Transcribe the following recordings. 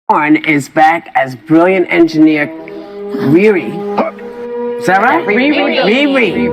Thorne is back as brilliant engineer Riri. Is that right? Riri.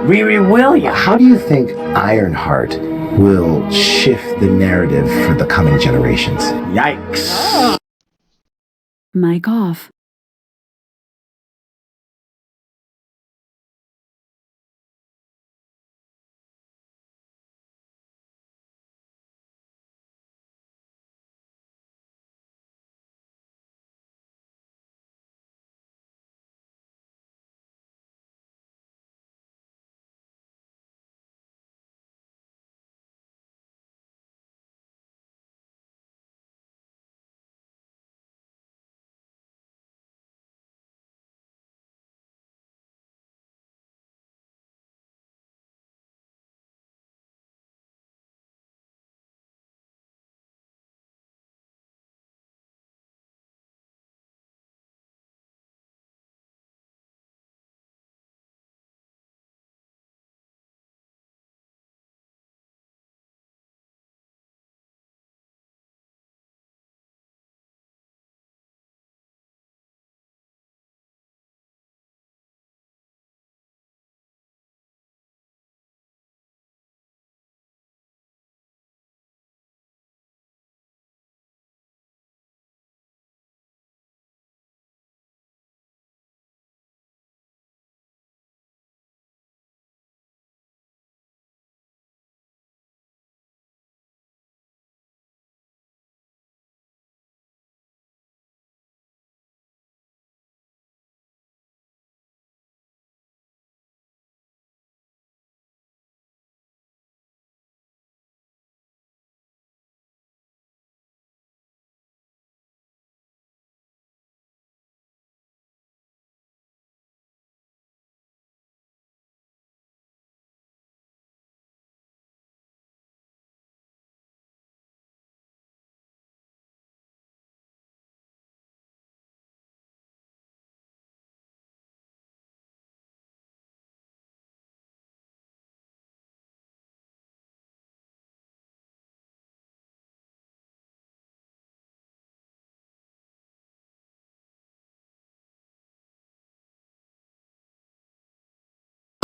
Riri Williams. How do you think Ironheart will shift the narrative for the coming generations? Yikes. Mic off.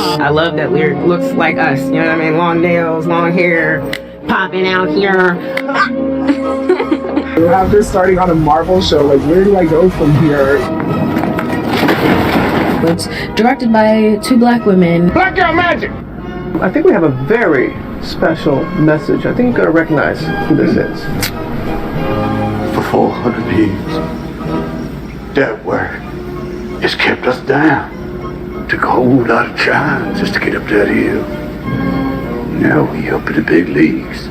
I love that lyric. Looks like us, you know what I mean? Long nails, long hair, popping out here. After starting on a Marvel show, like, where do I go from here? It's directed by two black women. Blackout magic! I think we have a very special message. I think you're gonna recognize who this is. For 400 years, that word has kept us down. Took a whole lot of trying just to get up that hill. Now we up in the big leagues.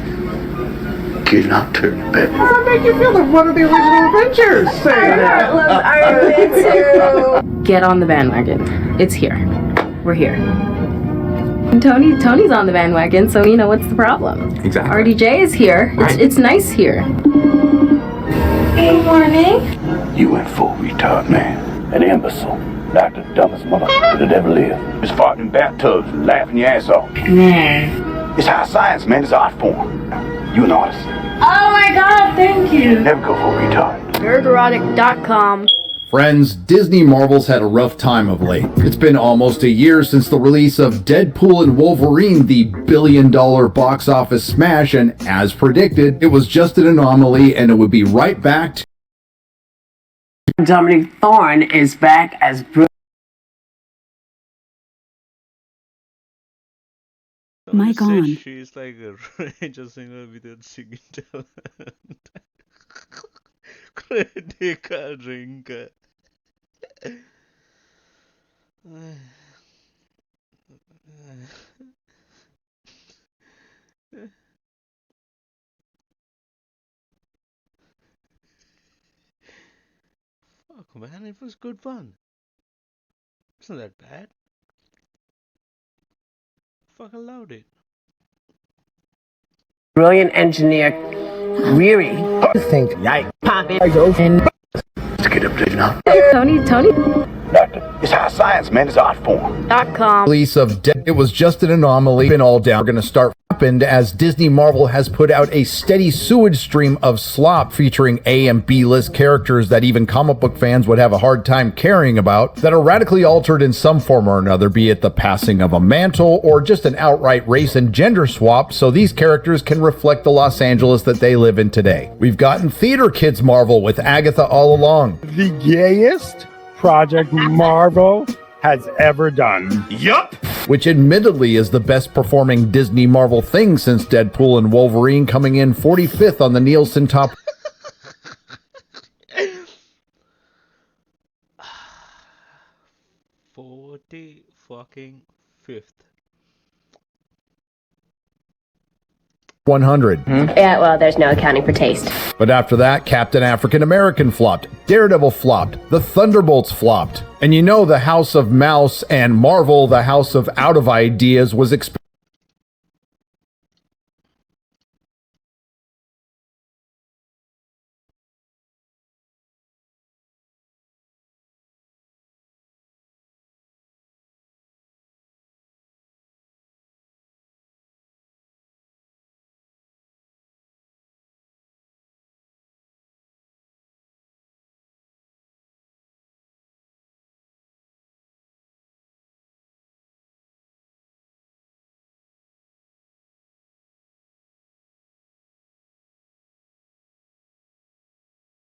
Getting out turning back. How does that make you feel? Like one of the original Avengers saying that. Loves Iron Man too. Get on the bandwagon. It's here. We're here. And Tony's on the bandwagon, so you know what's the problem. Exactly. RDJ is here. It's nice here. Good morning. You went full retard, man. An imbecile. Like the dumbest mother that had ever lived. Just farting in bathtubs and laughing your ass off. It's high science, man. It's art form. You an artist. Oh my god, thank you. Never go full retard. Nerderotic.com. Friends, Disney Marvel's had a rough time of late. It's been almost a year since the release of Deadpool and Wolverine, the billion-dollar box office smash, and as predicted, it was just an anomaly and it would be right back to Dominic Thorne is back as Mic Says on. she's like a range singer with a singing talent. Critical drinker. Fuck man, it was good fun. It's not that bad. Fucking loved it. Brilliant engineer, Riri. Think, yikes. Pop it. I go And Let's get up there now. Tony. Doctor, it's high science, man. It's art form. .com. Release of Dead. It was just an anomaly. Been all down. We're going to start happened as Disney Marvel has put out a steady sewage stream of slop featuring A and B list characters that even comic book fans would have a hard time caring about, that are radically altered in some form or another, be it the passing of a mantle or just an outright race and gender swap, so these characters can reflect the Los Angeles that they live in today. We've gotten Theater Kids Marvel with Agatha all along. The gayest project Marvel has ever done. Yup. Which admittedly is the best performing Disney Marvel thing since Deadpool and Wolverine, coming in 45th on the Nielsen Top 40 fucking fifth. 100. Yeah, well, there's no accounting for taste. But after that, Captain African American flopped, Daredevil flopped, the Thunderbolts flopped. And you know the House of Mouse and Marvel, the House of Out of Ideas, was expected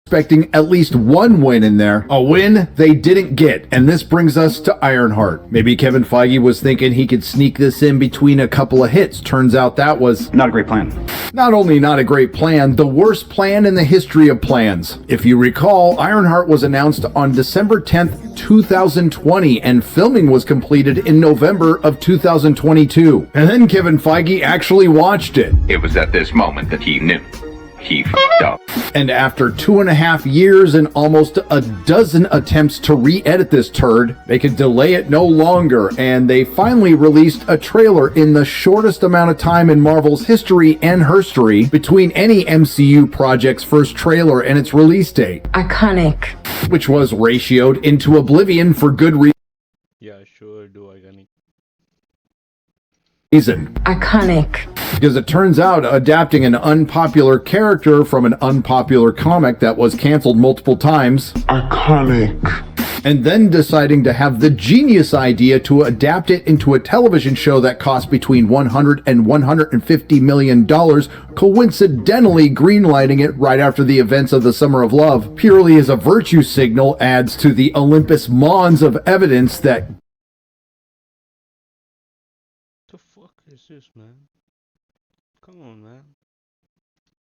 expecting at least one win in there. A win they didn't get. And this brings us to Ironheart. Maybe Kevin Feige was thinking he could sneak this in between a couple of hits. Turns out that was Not a great plan. not only not a great plan, the worst plan in the history of plans. If you recall, Ironheart was announced on December 10th, 2020, and filming was completed in November of 2022. And then Kevin Feige actually watched it. It was at this moment that he knew. He f***ed up. And after 2.5 years and almost a dozen attempts to re-edit this turd, they could delay it no longer, and they finally released a trailer in the shortest amount of time in Marvel's history and herstory between any MCU project's first trailer and its release date. Iconic. Which was ratioed into oblivion for good Yeah, sure do organic. reason. Iconic. Because it turns out adapting an unpopular character from an unpopular comic that was canceled multiple times, Iconic. and then deciding to have the genius idea to adapt it into a television show that cost between $100 and $150 million, coincidentally greenlighting it right after the events of the Summer of Love, purely as a virtue signal, adds to the Olympus Mons of evidence that The fuck is this, man? Come on, man.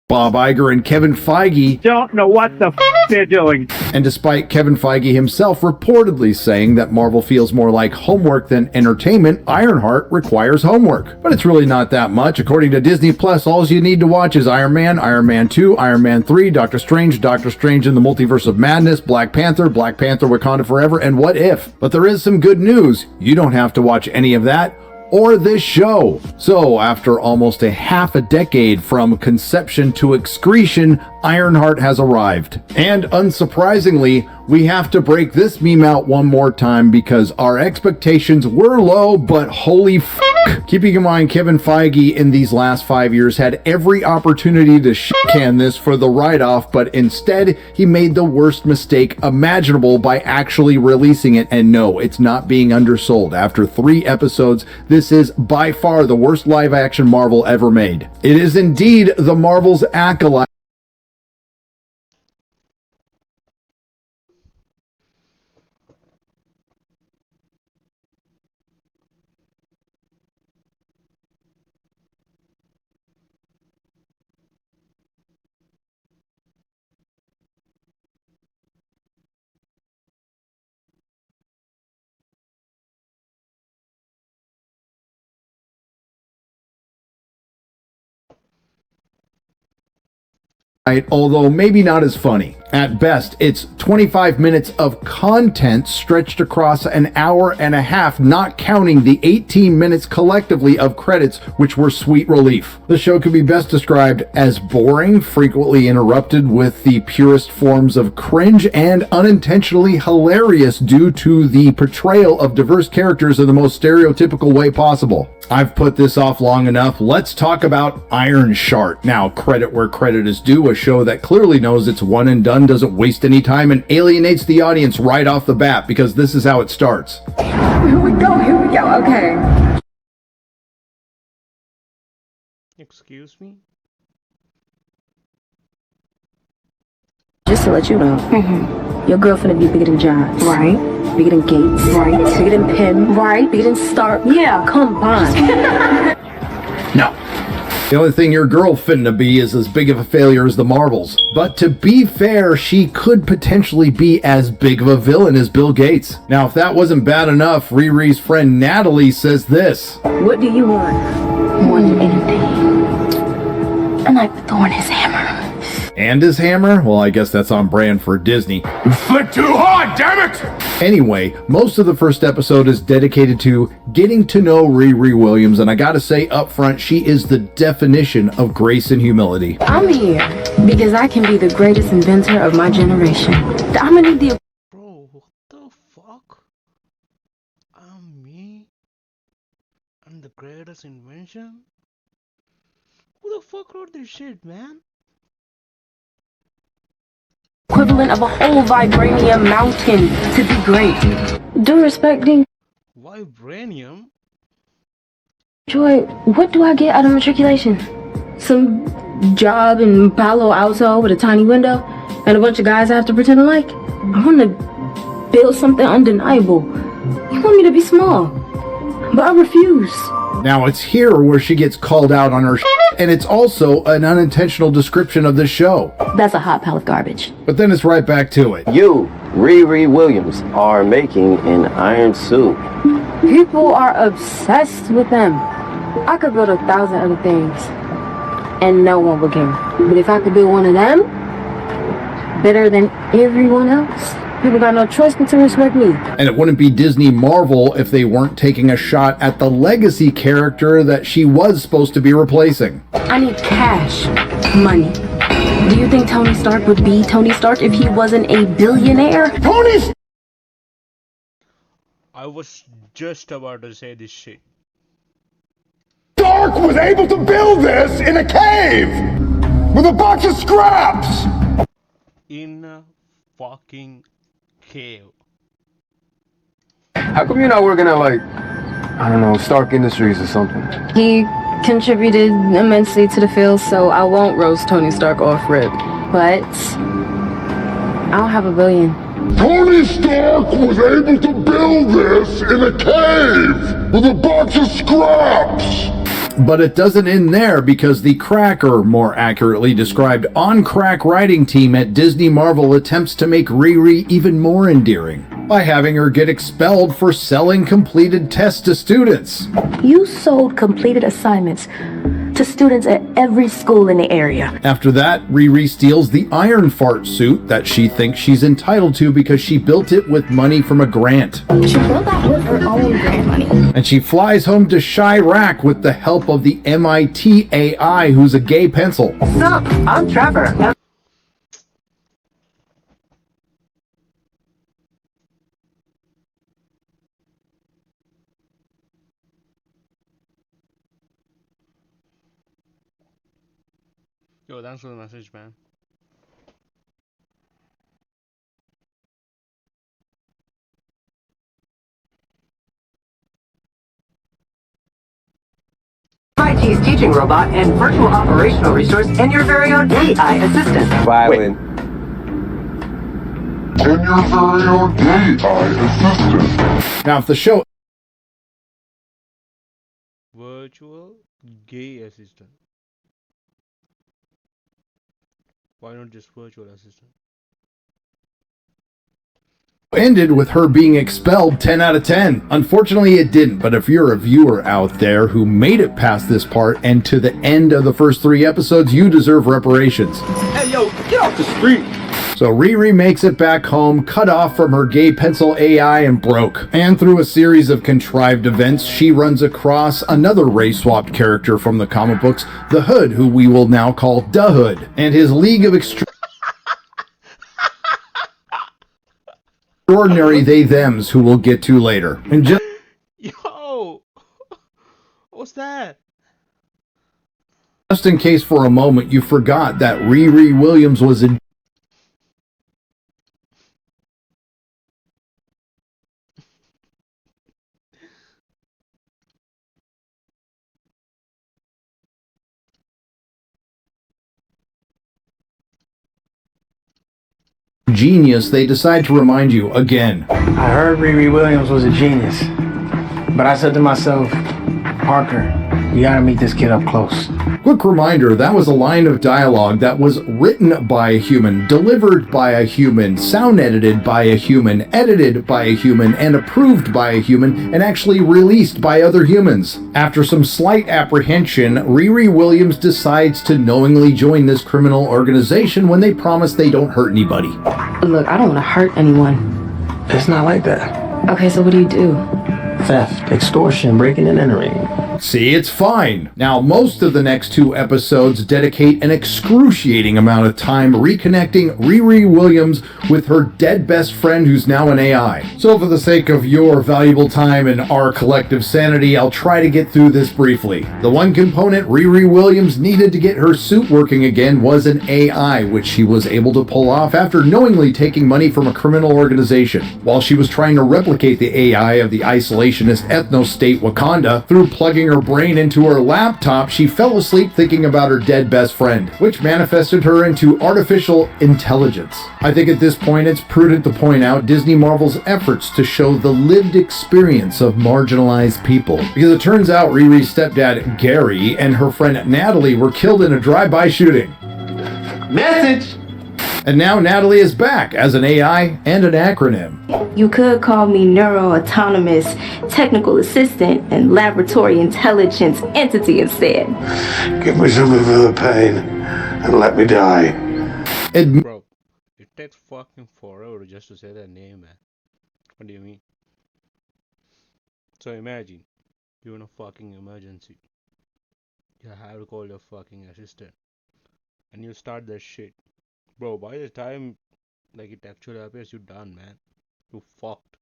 Bob Iger and Kevin Feige, Don't know what the they're doing. and despite Kevin Feige himself reportedly saying that Marvel feels more like homework than entertainment, Ironheart requires homework. But it's really not that much. According to Disney Plus, all you need to watch is Iron Man, Iron Man 2, Iron Man 3, Doctor Strange in the Multiverse of Madness, Black Panther, Wakanda Forever, and What If. But there is some good news. You don't have to watch any of that or this show. So, after almost a half a decade from conception to excretion, Ironheart has arrived. And unsurprisingly, we have to break this meme out one more time because our expectations were low, but holy f***. Keeping in mind, Kevin Feige in these last 5 years had every opportunity to shit-can this for the write-off, but instead, he made the worst mistake imaginable by actually releasing it. And no, it's not being undersold. After 3 episodes, this is by far the worst live-action Marvel ever made. It is indeed the Marvel's acolyte. although maybe not as funny. At best, it's 25 minutes of content stretched across an hour and a half, not counting the 18 minutes collectively of credits, which were sweet relief. The show could be best described as boring, frequently interrupted with the purest forms of cringe, and unintentionally hilarious due to the portrayal of diverse characters in the most stereotypical way possible. I've put this off long enough. Let's talk about Ironheart. Now, credit where credit is due, a show that clearly knows it's one and done, doesn't waste any time, and alienates the audience right off the bat, because this is how it starts. Here we go, okay. Excuse me? Just to let you know, your girl finna be bigger than Johns. Right. Bigger than Gates. Right. Bigger than Penn. Right. Bigger than Stark. Yeah, come on. No. The only thing your girl finna be is as big of a failure as the Marvels. But to be fair, she could potentially be as big of a villain as Bill Gates. Now, if that wasn't bad enough, Riri's friend Natalie says this. What do you want? More than anything. A knife with thorn his hammer. And his hammer? Well, I guess that's on brand for Disney. Flick too hard, damn it! Anyway, most of the first episode is dedicated to getting to know Riri Williams, and I gotta say up front, she is the definition of grace and humility. I'm here because I can be the greatest inventor of my generation. I'm gonna need the... Bro, what the fuck? I'm me? I'm the greatest invention? Who the fuck wrote this shit, man? equivalent of a whole vibranium mountain to be great. Due respecting. Vibranium? Joy, what do I get out of matriculation? Some job in Palo Alto with a tiny window and a bunch of guys I have to pretend to like? I want to build something undeniable. You want me to be small, but I refuse. Now it's here where she gets called out on her and it's also an unintentional description of the show. That's a hot pile of garbage. But then it's right back to it. You, Riri Williams, are making an iron suit. People are obsessed with them. I could build 1,000 other things and no one would care. But if I could build one of them, better than everyone else, people got no choice but to respect me. And it wouldn't be Disney Marvel if they weren't taking a shot at the legacy character that she was supposed to be replacing. I need cash, money. Do you think Tony Stark would be Tony Stark if he wasn't a billionaire? Tony I was just about to say this shit. Stark was able to build this in a cave with a bunch of scraps. In a fucking cave. How come you're not working at, like, I don't know, Stark Industries or something? He contributed immensely to the field, so I won't roast Tony Stark off rip. But I'll have $1 billion. Tony Stark was able to build this in a cave with a bunch of scraps. But it doesn't end there, because the crack, or more accurately described, on-crack writing team at Disney Marvel attempts to make Riri even more endearing by having her get expelled for selling completed tests to students. You sold completed assignments to students at every school in the area. After that, Riri steals the ironheart suit that she thinks she's entitled to because she built it with money from a grant. She built that with her own grant money. And she flies home to Chirac with the help of the MIT AI, who's a gay pencil. Sup, I'm Trevor. Yo, thanks for the message, man. IT's teaching robot and virtual operational resource and your very own AI assistant. Violin. And your very own AI assistant. Now, if the show... Virtual gay assistant. Why not just virtual assistant? ended with her being expelled 10 out of 10. Unfortunately, it didn't, but if you're a viewer out there who made it past this part and to the end of the first 3 episodes, you deserve reparations. Hey, yo, get off the street. So Riri makes it back home, cut off from her gay pencil AI and broke. And through a series of contrived events, she runs across another race-swapped character from the comic books, the Hood, who we will now call Da Hood, and his League of Extraordinary They-Thems, who we'll get to later. And just Yo! What's that? in case for a moment you forgot that Riri Williams was a genius, they decide to remind you again. I heard Riri Williams was a genius, but I said to myself, Parker, you gotta meet this kid up close. Quick reminder, that was a line of dialogue that was written by a human, delivered by a human, sound edited by a human, edited by a human, and approved by a human, and actually released by other humans. After some slight apprehension, Riri Williams decides to knowingly join this criminal organization when they promise they don't hurt anybody. Look, I don't want to hurt anyone. It's not like that. Okay, so what do you do? Theft, extortion, breaking and entering. See, it's fine. Now, most of the next 2 episodes dedicate an excruciating amount of time reconnecting Riri Williams with her dead best friend who's now an AI. So for the sake of your valuable time and our collective sanity, I'll try to get through this briefly. The one component Riri Williams needed to get her suit working again was an AI, which she was able to pull off after knowingly taking money from a criminal organization. While she was trying to replicate the AI of the isolationist ethno-state Wakanda through plugging her brain into her laptop, she fell asleep thinking about her dead best friend, which manifested her into artificial intelligence. I think at this point it's prudent to point out Disney Marvel's efforts to show the lived experience of marginalized people, because it turns out Riri's stepdad Gary and her friend Natalie were killed in a drive-by shooting. Message! And now Natalie is back as an AI and an acronym. You could call me Neuro-Autonomous Technical Assistant and Laboratory Intelligence Entity instead. Give me some of the pain and let me die. Bro, it takes fucking forever just to say that name, man. What do you mean? So imagine, you're in a fucking emergency. You have to call your fucking assistant. And you start that shit. Bro, by the time like it actually appears, you're done, man. You fucked.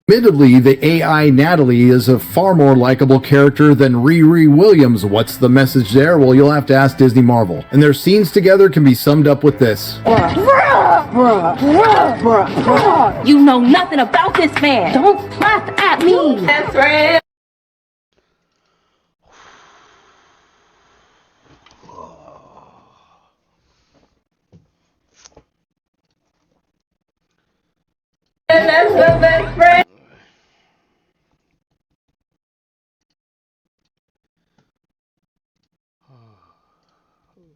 Admittedly, the AI Natalie is a far more likable character than Riri Williams. What's the message there? Well, you'll have to ask Disney Marvel. And their scenes together can be summed up with this. Bruh. You know nothing about this man. Don't laugh at me. That's right. That's my best friend.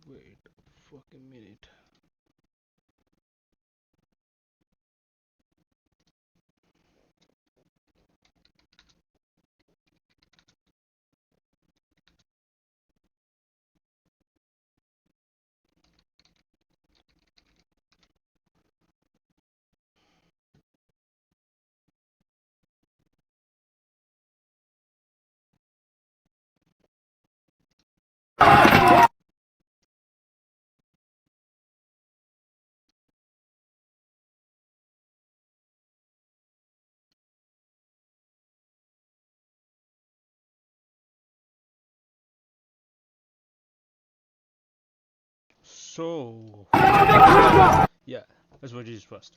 Wait a fucking minute. So yeah, that's what it is first.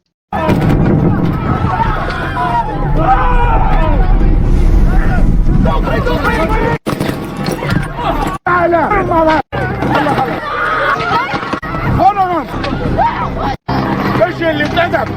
Hold on. Special lieutenant.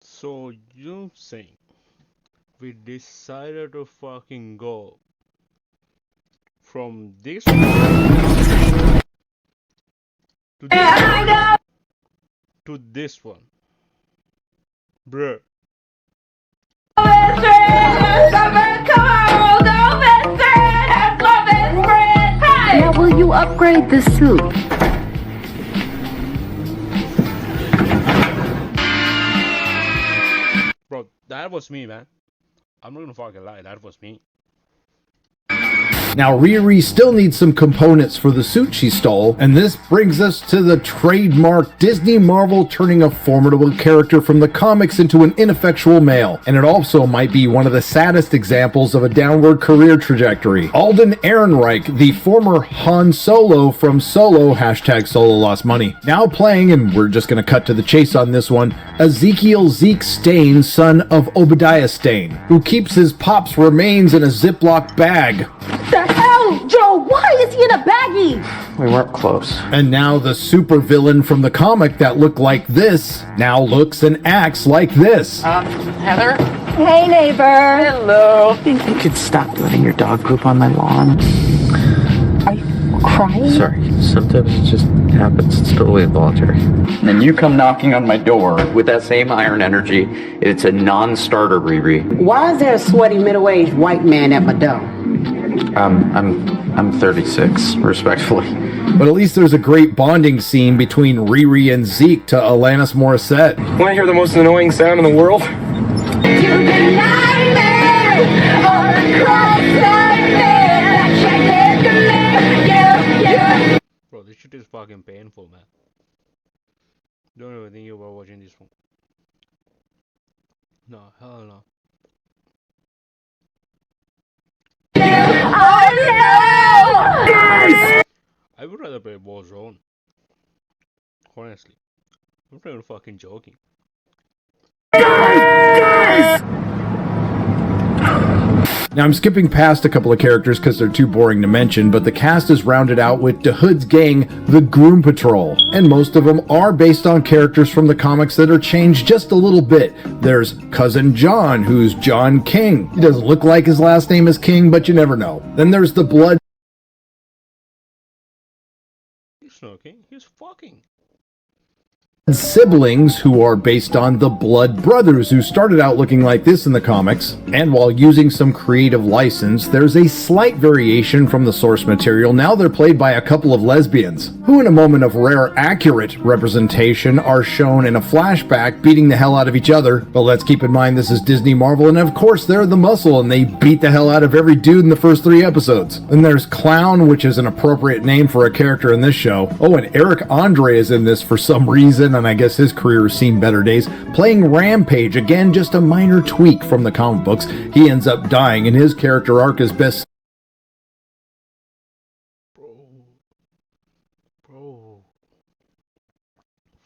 So you saying we decided to fucking go from this one to this one, bruh. Now will you upgrade the soup? Bro, that was me, man. I'm not gonna fucking lie, that was me. Now, Riri still needs some components for the suit she stole, and this brings us to the trademark Disney Marvel turning a formidable character from the comics into an ineffectual male. And it also might be one of the saddest examples of a downward career trajectory. Alden Ehrenreich, the former Han Solo from Solo, hashtag Solo Lost Money, now playing, and we're just gonna cut to the chase on this one, Ezekiel Zeke Stain, son of Obadiah Stain, who keeps his pop's remains in a Ziploc bag. The hell, Joe? Why is he in a baggie? We weren't close. And now the supervillain from the comic that looked like this now looks and acts like this. Heather? Hey, neighbor. Hello. Think you could stop letting your dog poop on my lawn? Are you crying? Sorry, sometimes it just happens. It's totally involuntary. And you come knocking on my door with that same iron energy. It's a non-starter, Riri. Why is there a sweaty middle-aged white man at my door? I'm 36, respectfully. But at least there's a great bonding scene between Riri and Zeke to Alanis Morissette. Want to hear the most annoying sound in the world? Bro, this shit is fucking painful, man. Don't even think about watching this one. No, hell no. I would rather play Warzone. Honestly. I'm not even fucking joking. Now I'm skipping past a couple of characters because they're too boring to mention, but the cast is rounded out with DeHood's gang, the Groom Patrol. And most of them are based on characters from the comics that are changed just a little bit. There's Cousin John, who's John King. He doesn't look like his last name is King, but you never know. Then there's the Blood He's not okay, he's fucking. siblings, who are based on the Blood Brothers, who started out looking like this in the comics. And while using some creative license, there's a slight variation from the source material. Now they're played by a couple of lesbians, who in a moment of rare accurate representation are shown in a flashback beating the hell out of each other. But let's keep in mind this is Disney Marvel, and of course they're the muscle, and they beat the hell out of every dude in the first 3 episodes. Then there's Clown, which is an appropriate name for a character in this show. Oh, and Eric Andre is in this for some reason, and I guess his career has seen better days, playing Rampage. Again, just a minor tweak from the comic books. He ends up dying, and his character arc is best. Bro.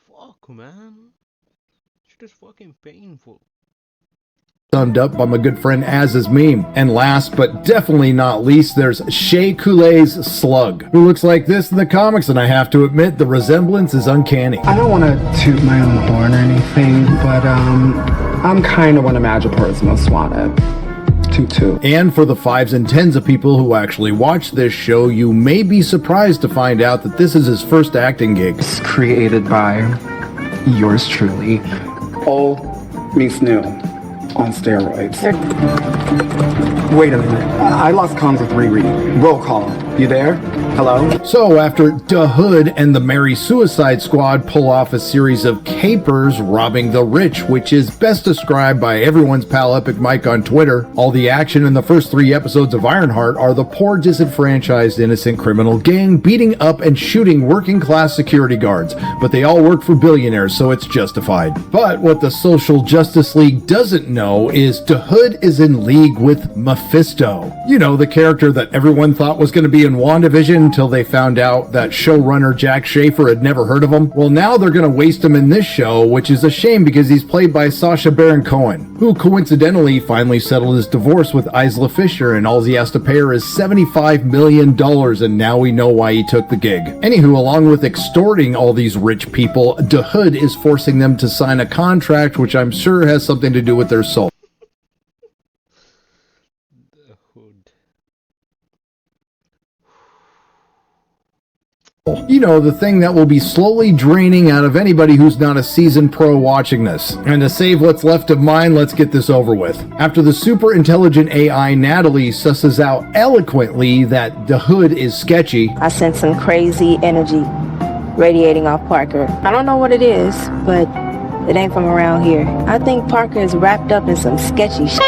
Fuck, man. Shit is fucking painful. Summed up by my good friend Az's meme. And last but definitely not least, there's Shea Coulee's Slug, who looks like this in the comics, and I have to admit the resemblance is uncanny. I don't want to toot my own horn or anything, but I'm kind of one of Madripoor's most wanted. Toot. And for the 5s and 10s of people who actually watch this show, you may be surprised to find out that this is his first acting gig. It's created by yours truly. Old meets new. on steroids. Wait a minute. I lost comms with Riri. Roll call. You there? Hello? So after Da Hood and the Merry Suicide Squad pull off a series of capers robbing the rich, which is best described by everyone's pal Epic Mike on Twitter, all the action in the first 3 episodes of Ironheart are the poor disenfranchised innocent criminal gang beating up and shooting working class security guards, but they all work for billionaires, so it's justified. But what the Social Justice League doesn't know is Da Hood is in league with Mephisto. You know, the character that everyone thought was going to be in WandaVision until they found out that showrunner Jack Schaefer had never heard of him. Well, now they're going to waste him in this show, which is a shame because he's played by Sacha Baron Cohen, who coincidentally finally settled his divorce with Isla Fisher, and all he has to pay her is $75 million, and now we know why he took the gig. Anywho, along with extorting all these rich people, Da Hood is forcing them to sign a contract which I'm sure has something to do with their soul. You know, the thing that will be slowly draining out of anybody who's not a seasoned pro watching this. And to save what's left of mine, let's get this over with. After the super intelligent AI Natalie susses out eloquently that Da Hood is sketchy, I sense some crazy energy radiating off Parker. I don't know what it is, but it ain't from around here. I think Parker is wrapped up in some sketchy shit.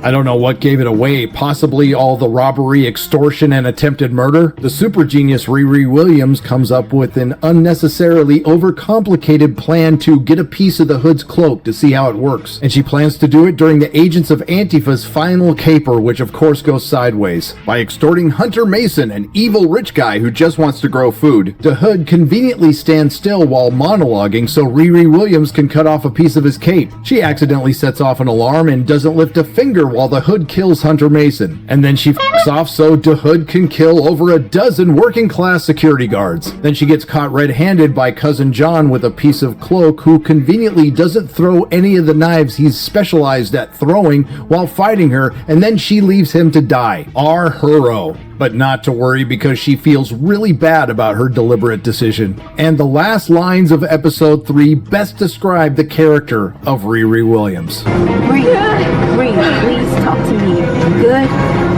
I don't know what gave it away, possibly all the robbery, extortion, and attempted murder. The super genius Riri Williams comes up with an unnecessarily overcomplicated plan to get a piece of the Hood's cloak to see how it works. And she plans to do it during the Agents of Antifa's final caper, which of course goes sideways. By extorting Hunter Mason, an evil rich guy who just wants to grow food, the Hood conveniently stands still while monologuing so Riri Williams can cut off a piece of his cape. She accidentally sets off an alarm and doesn't lift a finger while the Hood kills Hunter Mason, and then she f***s off so Da Hood can kill over a dozen working class security guards. Then she gets caught red-handed by Cousin John with a piece of cloak, who conveniently doesn't throw any of the knives he's specialized at throwing while fighting her, and then she leaves him to die. Our hero. But not to worry, because she feels really bad about her deliberate decision. And the last lines of episode 3 best describe the character of Riri Williams. Bree, please talk to me. You good?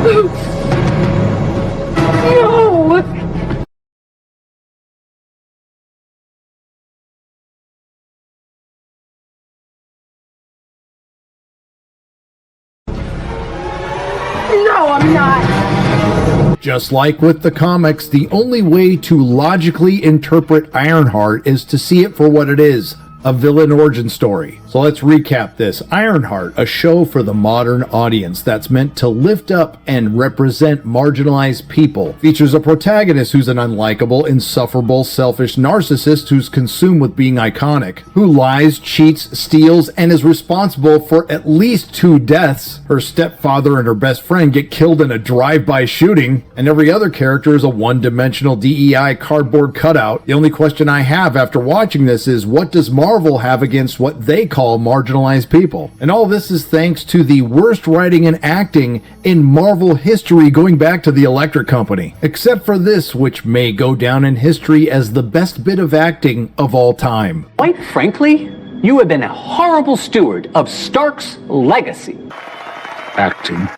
No! No, I'm not. Just like with the comics, the only way to logically interpret Ironheart is to see it for what it is, a villain origin story. So let's recap this. Ironheart, a show for the modern audience that's meant to lift up and represent marginalized people, features a protagonist who's an unlikable, insufferable, selfish narcissist who's consumed with being iconic, who lies, cheats, steals, and is responsible for at least 2 deaths. Her stepfather and her best friend get killed in a drive-by shooting, and every other character is a one-dimensional DEI cardboard cutout. The only question I have after watching this is, what does Marvel have against what they call marginalized people? And all this is thanks to the worst writing and acting in Marvel history, going back to the Electric Company. Except for this, which may go down in history as the best bit of acting of all time. Quite frankly, you have been a horrible steward of Stark's legacy. Acting.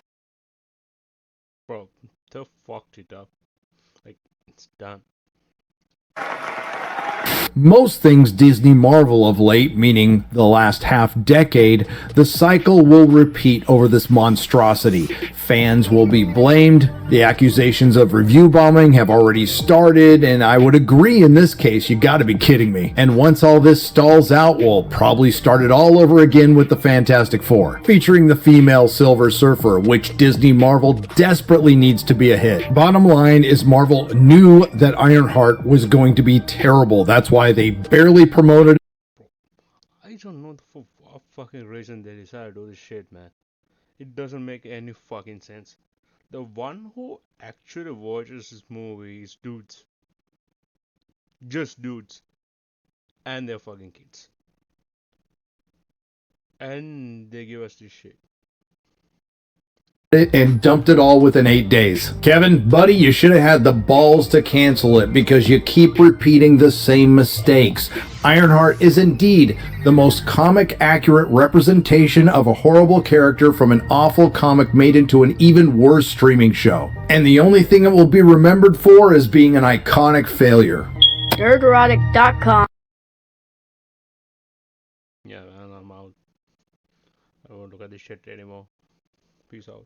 Bro, they fucked it up. Like, it's done. Most things Disney Marvel of late, meaning the last half decade, the cycle will repeat over this monstrosity. Fans will be blamed, the accusations of review bombing have already started, and I would agree in this case, you gotta be kidding me. And once all this stalls out, we'll probably start it all over again with the Fantastic Four, featuring the female Silver Surfer, which Disney Marvel desperately needs to be a hit. Bottom line is, Marvel knew that Ironheart was going to be terrible. That's why they barely promoted. I don't know for what fucking reason they decided to do this shit, man. It doesn't make any fucking sense. The one who actually watches this movie is dudes. Just dudes. And their fucking kids. And they give us this shit. it and dumped it all within 8 days. Kevin, buddy, you should have had the balls to cancel it because you keep repeating the same mistakes. Ironheart is indeed the most comic accurate representation of a horrible character from an awful comic made into an even worse streaming show. And the only thing it will be remembered for is being an iconic failure. Nerderotic.com. Yeah, man, I'm out. I won't look at this shit anymore. Peace out.